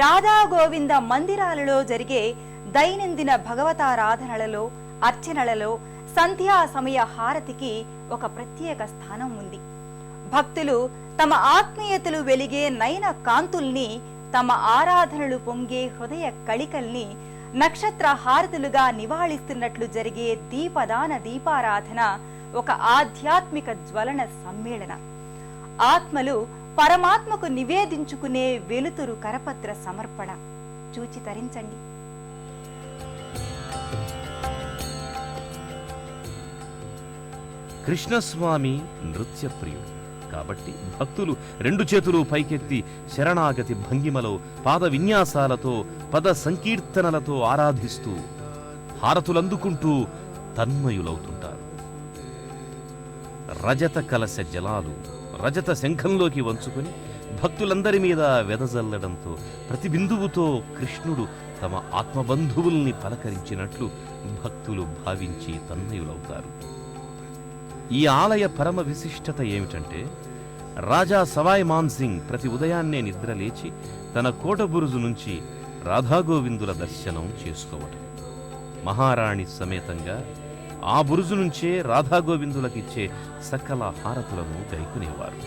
రాధా గోవింద మందిరాలలో జరిగే దైనందిన భగవతారాధనలలో, అర్చనలలో సంధ్యా సమయ హారతికి ఒక ప్రత్యేక స్థానం ఉంది. భక్తులు తమ ఆత్మీయతలు వెలిగే నయన కాంతుల్ని, తమ ఆరాధనలు పొంగే హృదయ కళికల్ని నక్షత్ర హారతులుగా నివాళిస్తున్నట్లు జరిగే దీపదాన దీపారాధన ఒక ఆధ్యాత్మిక జ్వలన సమ్మేళన. ఆత్మలు పరమాత్మకు నివేదించుకునే వెలుతురు కరపత్ర సమర్పణ. చూచి తరించండి. కృష్ణస్వామి నృత్యప్రియుడు కాబట్టి భక్తులు రెండు చేతులు పైకెత్తి శరణాగతి భంగిమలో పాద విన్యాసాలతో పద సంకీర్తనలతో ఆరాధిస్తూ హారతులందుకుంటూ తన్మయులవుతుంటారు. రజత కలశ జలాలు రజత శంఖంలోకి వంచుకొని భక్తులందరి మీద వెదజల్లడంతో ప్రతి బిందువుతో కృష్ణుడు తమ ఆత్మబంధువుల్ని పలకరించినట్లు భక్తులు భావించి తన్మయులవుతారు. ఈ ఆలయ పరమ విశిష్టత ఏమిటంటే, రాజా సవాయ్ మాన్ సింగ్ ప్రతి ఉదయాన్నే నిద్రలేచి తన కోటబురుజు నుంచి రాధాగోవిందుల దర్శనం చేసుకోవటం, మహారాణి సమేతంగా ఆ బురుజు నుంచే రాధాగోవిందులకిచ్చే సకల హారతులను గైకునేవారు.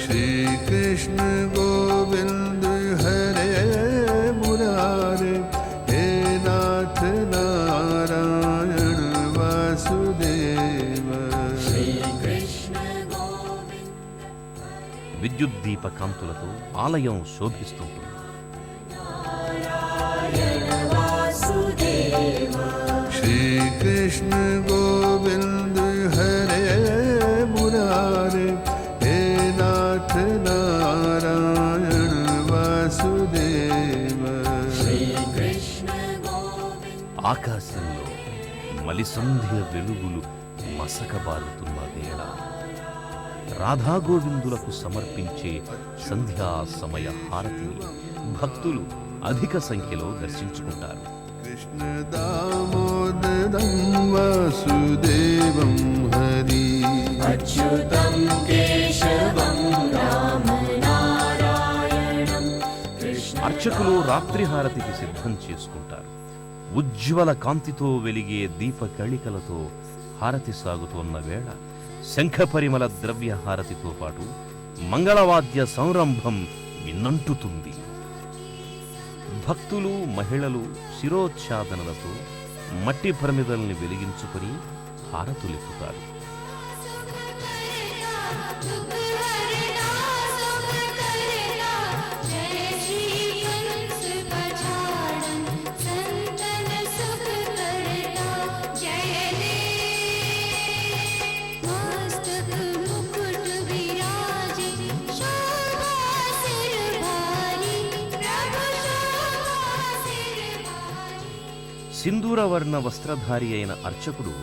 శ్రీకృష్ణ గోవింద హరే మురారే హే నాథ నారాయణ వాసుదేవ. విద్యుద్దీప కాంతులతో ఆలయం శోభిస్తుంటుంది. శ్రీకృష్ణ గోవింద హరే మురారే హే నాథ నారాయణ వాసుదేవ. ఆకాశంలో మలిసంధ్య వెలుగులు మసకబారుతున్న వేళ రాధాగోవిందులకు సమర్పించే సంధ్యా సమయ హారతిని భక్తులు అధిక సంఖ్యలో దర్శించుకుంటారు. కృష్ణ దామోదరం వాసుదేవం హరి అచ్యుతం కేశవం రామ నారాయణం. అర్చకులు రాత్రి హారతికి సిద్ధం చేసుకుంటారు. ఉజ్వల కాంతితో వెలిగే దీప కళికలతో హారతి సాగుతోన్న వేళ శంఖ పరిమళ ద్రవ్య హారతితో పాటు మంగళవాద్య సంరంభం విన్నంటుతుంది. భక్తులు మహిళలు శిరోచ్ఛాదనలతో మట్టి ప్రమిదల్ని వెలిగించుకొని హారతులెత్తుతారు. సింధూరవర్ణ వస్త్రధారి అయిన అర్చకుడు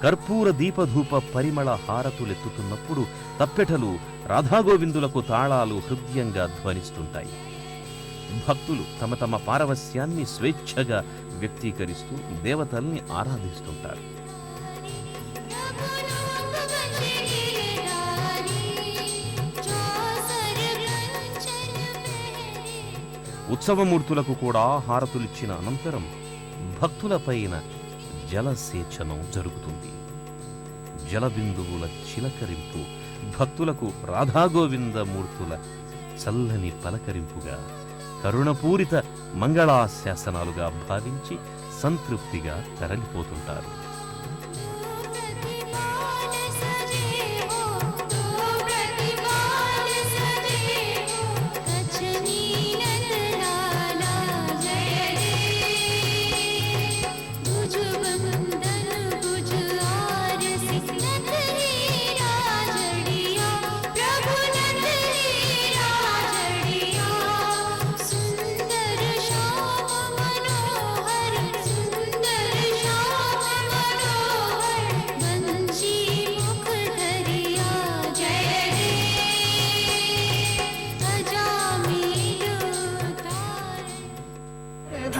కర్పూర దీపధూప పరిమళ హారతులెత్తుతున్నప్పుడు తప్పెటలు రాధాగోవిందులకు తాళాలు హృదయంగా ధ్వనిస్తుంటాయి. భక్తులు తమ తమ పారవస్యాన్ని స్వేచ్ఛగా వ్యక్తీకరిస్తూ దేవతల్ని ఆరాధిస్తుంటారు. ఉత్సవమూర్తులకు కూడా హారతులిచ్చిన అనంతరం భక్తులపైన జలసేచనం జరుగుతుంది. జలబిందువుల చిలకరింపు భక్తులకు రాధాగోవింద మూర్తుల చల్లని పలకరింపుగా, కరుణపూరిత మంగళాశాసనాలుగా భావించి సంతృప్తిగా తరలిపోతుంటారు.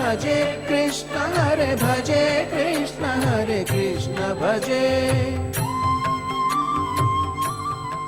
भजे कृष्ण हरे भजे कृष्ण हरे कृष्ण भजे